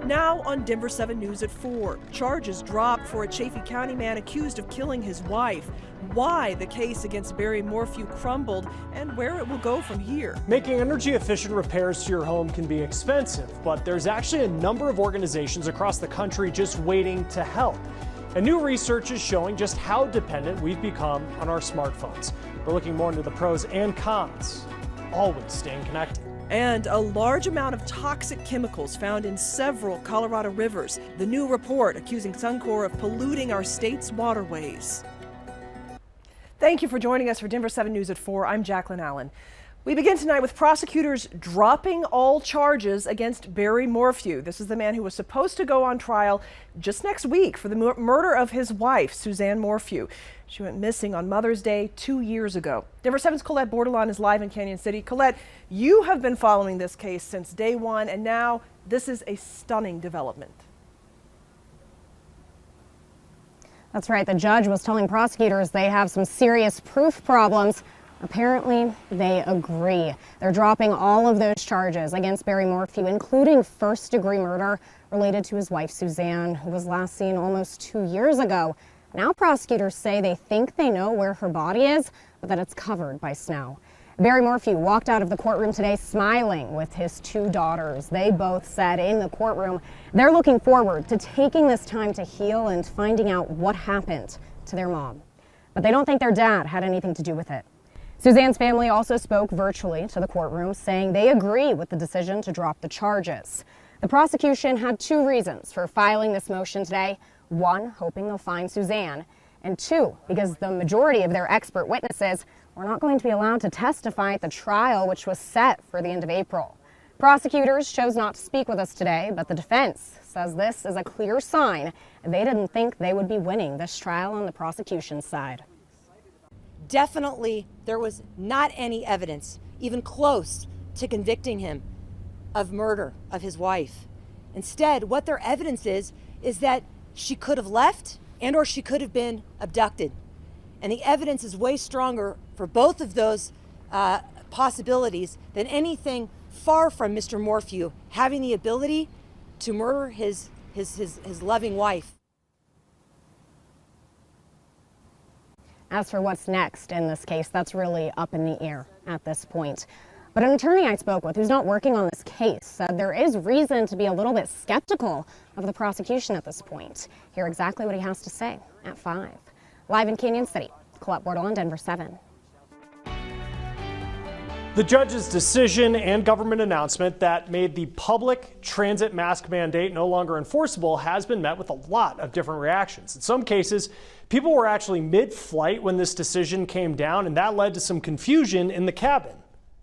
Now on Denver 7 News at 4, charges dropped for a Chaffee County man accused of killing his wife. Why the case against Barry Morphy crumbled and where it will go from here. Making energy efficient repairs to your home can be expensive, but there's actually a number of organizations across the country just waiting to help. And new research is showing just how dependent we've become on our smartphones. We're looking more into the pros and cons, always staying connected. And a large amount of toxic chemicals found in several Colorado rivers. The new report accusing Suncor of polluting our state's waterways. Thank you for joining us for Denver 7 News at 4. I'm Jacqueline Allen. We begin tonight with prosecutors dropping all charges against Barry Morphy. This is the man who was supposed to go on trial just next week for the murder of his wife, Suzanne Morphy. She went missing on Mother's Day 2 years ago. Denver 7's Colette Bordelon is live in Canyon City. Colette, you have been following this case since day one, and now this is a stunning development. That's right. The judge was telling prosecutors they have some serious proof problems. Apparently, they agree. They're dropping all of those charges against Barry Morphy, including first-degree murder related to his wife, Suzanne, who was last seen almost 2 years ago. Now prosecutors say they think they know where her body is, but that it's covered by snow. Barry Morphy walked out of the courtroom today smiling with his 2 daughters. They both said in the courtroom they're looking forward to taking this time to heal and finding out what happened to their mom. But they don't think their dad had anything to do with it. Suzanne's family also spoke virtually to the courtroom, saying they agree with the decision to drop the charges. The prosecution had 2 reasons for filing this motion today. 1, hoping they'll find Suzanne, and 2, because the majority of their expert witnesses were not going to be allowed to testify at the trial, which was set for the end of April. Prosecutors chose not to speak with us today, but the defense says this is a clear sign they didn't think they would be winning this trial on the prosecution's side. Definitely, there was not any evidence, even close to convicting him of murder of his wife. Instead, what their evidence is that she could have left or she could have been abducted. And the evidence is way stronger for both of those possibilities than anything far from Mr. Morphy having the ability to murder his loving wife. As for what's next in this case, that's really up in the air at this point. But an attorney I spoke with who's not working on this case said there is reason to be a little bit skeptical of the prosecution at this point. Hear exactly what he has to say at 5. Live in Canyon City, Colette Bordelon, Denver 7. The judge's decision and government announcement that made the public transit mask mandate no longer enforceable has been met with a lot of different reactions. In some cases, people were actually mid-flight when this decision came down, and that led to some confusion in the cabin.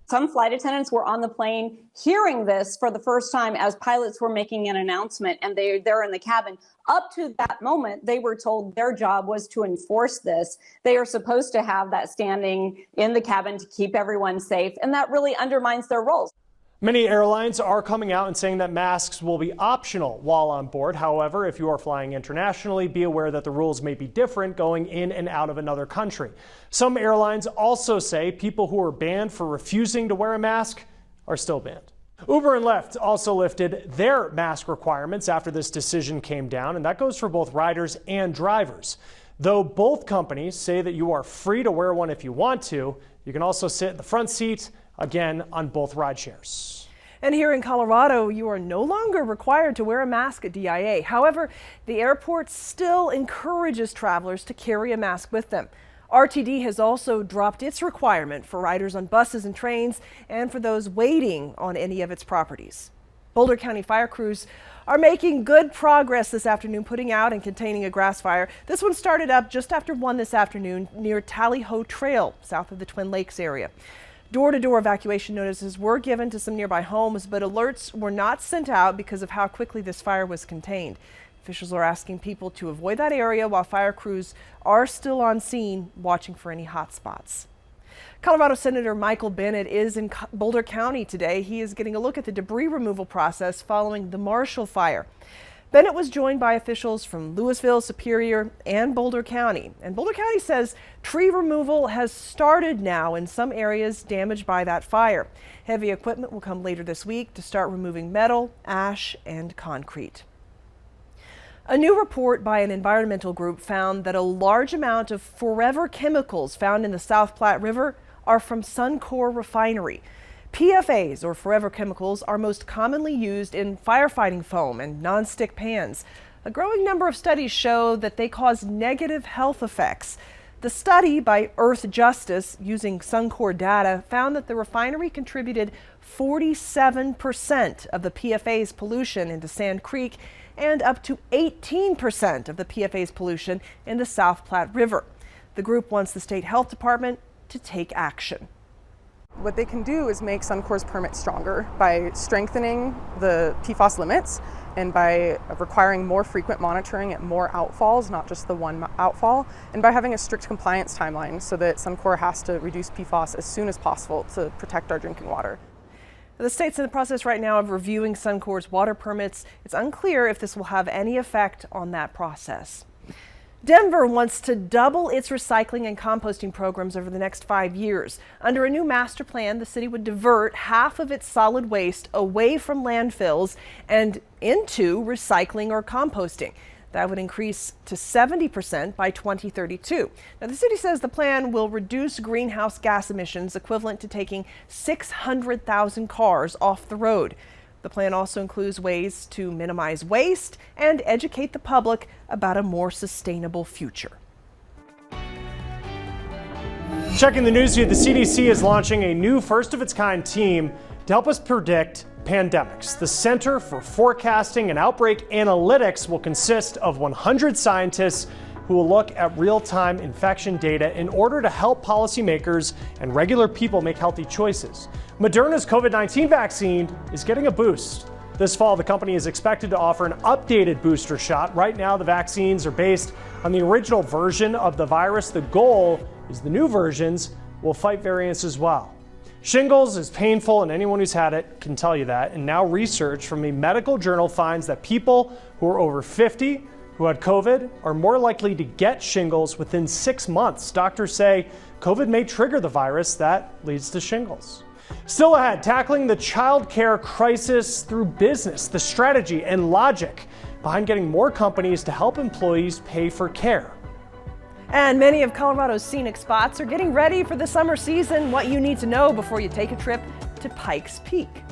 Some flight attendants were on the plane hearing this for the first time as pilots were making an announcement, and they're in the cabin. Up to that moment, they were told their job was to enforce this. They are supposed to have that standing in the cabin to keep everyone safe, and that really undermines their roles. Many airlines are coming out and saying that masks will be optional while on board. However, if you are flying internationally, be aware that the rules may be different going in and out of another country. Some airlines also say people who are banned for refusing to wear a mask are still banned. Uber and Lyft also lifted their mask requirements after this decision came down, and that goes for both riders and drivers. Though both companies say that you are free to wear one if you want to, you can also sit in the front seat, again, on both ride shares. And here in Colorado, you are no longer required to wear a mask at DIA. However, the airport still encourages travelers to carry a mask with them. RTD has also dropped its requirement for riders on buses and trains and for those waiting on any of its properties. Boulder County fire crews are making good progress this afternoon putting out and containing a grass fire. This one started up just after 1 this afternoon near Tally Ho Trail, south of the Twin Lakes area. Door-to-door evacuation notices were given to some nearby homes, but alerts were not sent out because of how quickly this fire was contained. Officials are asking people to avoid that area while fire crews are still on scene watching for any hot spots. Colorado Senator Michael Bennet is in Boulder County today. He is getting a look at the debris removal process following the Marshall fire. Bennett was joined by officials from Louisville, Superior, and Boulder County. And Boulder County says tree removal has started now in some areas damaged by that fire. Heavy equipment will come later this week to start removing metal, ash, and concrete. A new report by an environmental group found that a large amount of forever chemicals found in the South Platte River are from Suncor refinery. PFAs, or forever chemicals, are most commonly used in firefighting foam and nonstick pans. A growing number of studies show that they cause negative health effects. The study by Earth Justice, using Suncor data, found that the refinery contributed 47% of the PFAS pollution into Sand Creek and up to 18% of the PFAS pollution in the South Platte River. The group wants the state health department to take action. What they can do is make Suncor's permit stronger by strengthening the PFAS limits and by requiring more frequent monitoring at more outfalls, not just the one outfall, and by having a strict compliance timeline so that Suncor has to reduce PFAS as soon as possible to protect our drinking water. The state's in the process right now of reviewing Suncor's water permits. It's unclear if this will have any effect on that process. Denver wants to double its recycling and composting programs over the next 5 years. Under a new master plan, the city would divert half of its solid waste away from landfills and into recycling or composting. That would increase to 70% by 2032. Now, the city says the plan will reduce greenhouse gas emissions equivalent to taking 600,000 cars off the road. The plan also includes ways to minimize waste and educate the public about a more sustainable future. Checking the news feed, the CDC is launching a new first-of-its-kind team to help us predict pandemics. The Center for Forecasting and Outbreak Analytics will consist of 100 scientists who will look at real-time infection data in order to help policymakers and regular people make healthy choices. Moderna's COVID-19 vaccine is getting a boost. This fall, the company is expected to offer an updated booster shot. Right now, the vaccines are based on the original version of the virus. The goal is the new versions will fight variants as well. Shingles is painful, and anyone who's had it can tell you that. And now research from a medical journal finds that people who are over 50 who had COVID are more likely to get shingles within 6 months. Doctors say COVID may trigger the virus that leads to shingles. Still ahead, tackling the child care crisis through business, the strategy and logic behind getting more companies to help employees pay for care. And many of Colorado's scenic spots are getting ready for the summer season. What you need to know before you take a trip to Pikes Peak.